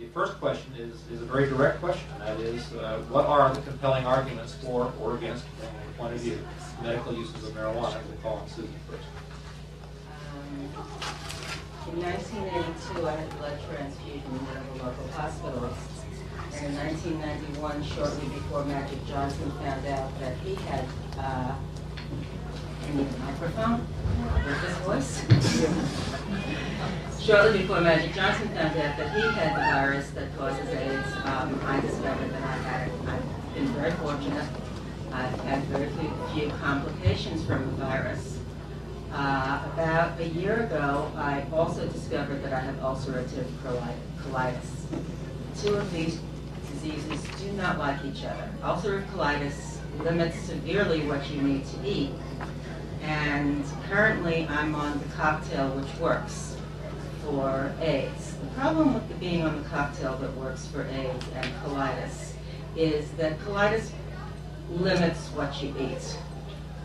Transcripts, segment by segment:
The first question is a very direct question, and that is, what are the compelling arguments for or against, from your point of view, medical uses of marijuana? We'll call on Susan first. In 1982, I had a blood transfusion in one of the local hospitals. And in 1991, shortly before Magic Johnson found out that he had, I need a microphone with his voice. Shortly before Magic Johnson found out that he had the virus that causes AIDS, I discovered that I had it. I've been very fortunate. I've had very few complications from the virus. About a year ago, I also discovered that I have ulcerative colitis. Two of these diseases do not like each other. Ulcerative colitis limits severely what you need to eat, and currently I'm on the cocktail which works for AIDS. The problem with being on the cocktail that works for AIDS and colitis is that colitis limits what you eat.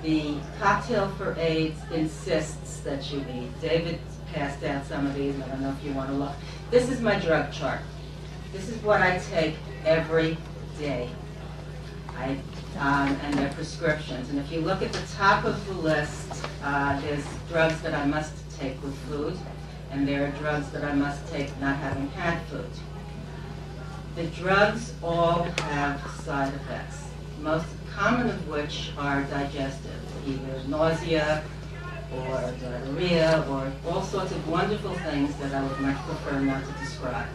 The cocktail for AIDS insists that you eat. David passed out some of these, and I don't know if you want to look. This is my drug chart. This is what I take every day. And their prescriptions. And if you look at the top of the list, there's drugs that I must take with food, and there are drugs that I must take not having had food. The drugs all have side effects, most common of which are digestive, either nausea or diarrhea or all sorts of wonderful things that I would much prefer not to describe.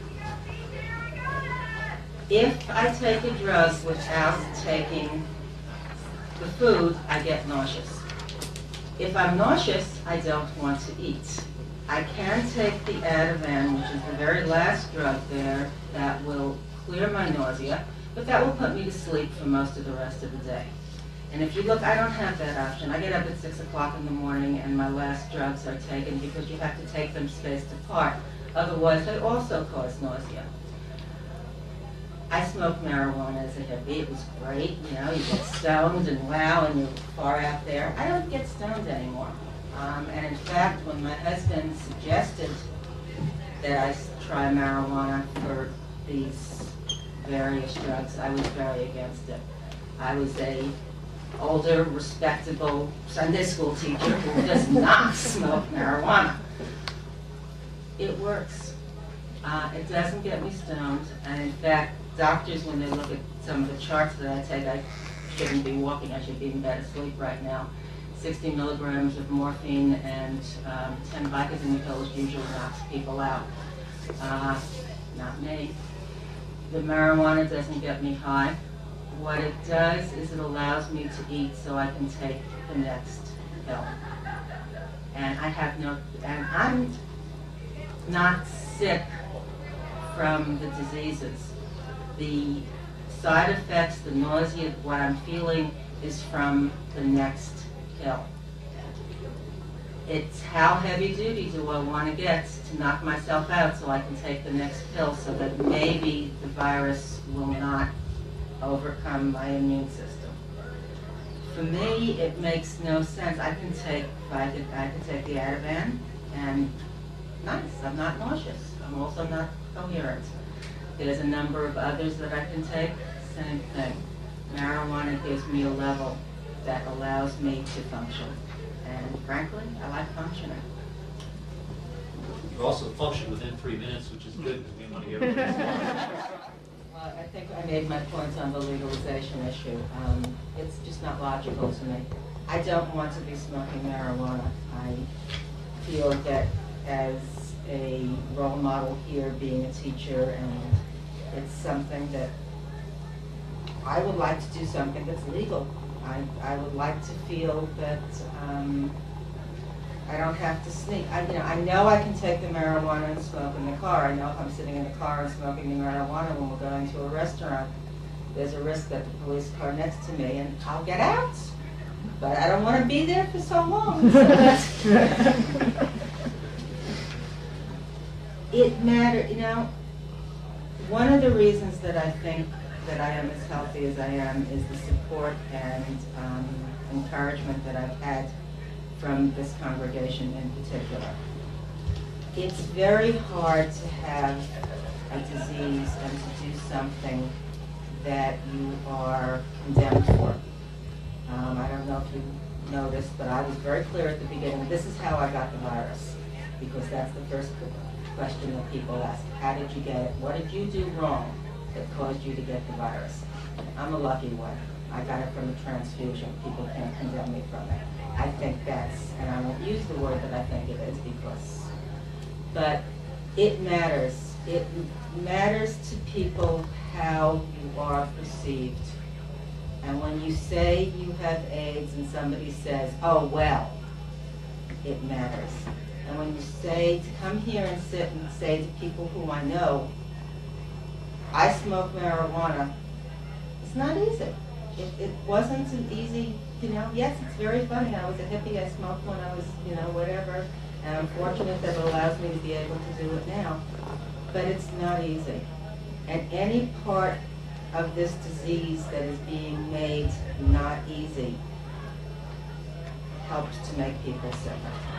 If I take a drug without taking the food, I get nauseous. If I'm nauseous, I don't want to eat. I can take the Ativan, which is the very last drug there, that will clear my nausea, but that will put me to sleep for most of the rest of the day. And if you look, I don't have that option. I get up at 6 o'clock in the morning and my last drugs are taken because you have to take them spaced apart. Otherwise, they also cause nausea. I smoked marijuana as a hippie. It was great, you know, you get stoned and wow, and you're far out there. I don't get stoned anymore. And in fact, when my husband suggested that I try marijuana for these various drugs, I was very against it. I was a older, respectable Sunday school teacher who does not smoke marijuana. It works. It doesn't get me stoned, and in fact, doctors, when they look at some of the charts that I take, I shouldn't be walking, I should be in bed asleep right now. 60 milligrams of morphine and 10 Vicodin pills usually knocks people out. Not me. The marijuana doesn't get me high. What it does is it allows me to eat so I can take the next pill. And I'm not sick from the diseases. The side effects, the nausea, what I'm feeling is from the next pill. It's how heavy duty do I want to get to knock myself out so I can take the next pill so that maybe the virus will not overcome my immune system. For me, it makes no sense. I can take the Ativan, and nice, I'm not nauseous. I'm also not coherent. There's a number of others that I can take, same thing. Marijuana gives me a level that allows me to function. And frankly, I like functioning. You also function within 3 minutes, which is good because we want to get rid of this. Well, I think I made my points on the legalization issue. It's just not logical to me. I don't want to be smoking marijuana. I feel that as a role model here, being a teacher, and it's something that I would like to do something that's legal. I would like to feel that I don't have to sneak. I know I can take the marijuana and smoke in the car. I know if I'm sitting in the car and smoking the marijuana when we're going to a restaurant, there's a risk that the police car next to me, and I'll get out. But I don't want to be there for so long. So that's it matters, you know. One of the reasons that I think that I am as healthy as I am is the support and encouragement that I've had from this congregation in particular. It's very hard to have a disease and to do something that you are condemned for. I don't know if you noticed, but I was very clear at the beginning, this is how I got the virus, because that's the first question that people ask. How did you get it? What did you do wrong that caused you to get the virus? I'm a lucky one. I got it from a transfusion. People can't condemn me from it. I think that's, and I won't use the word that I think it is but it matters. It matters to people how you are perceived. And when you say you have AIDS and somebody says, oh, well, it matters. And when you say, to come here and sit and say to people who I know, I smoke marijuana, it's not easy. It wasn't an easy, yes, it's very funny. I was a hippie, I smoked when I was, whatever. And I'm fortunate that it allows me to be able to do it now. But it's not easy. And any part of this disease that is being made not easy helps to make people sicker.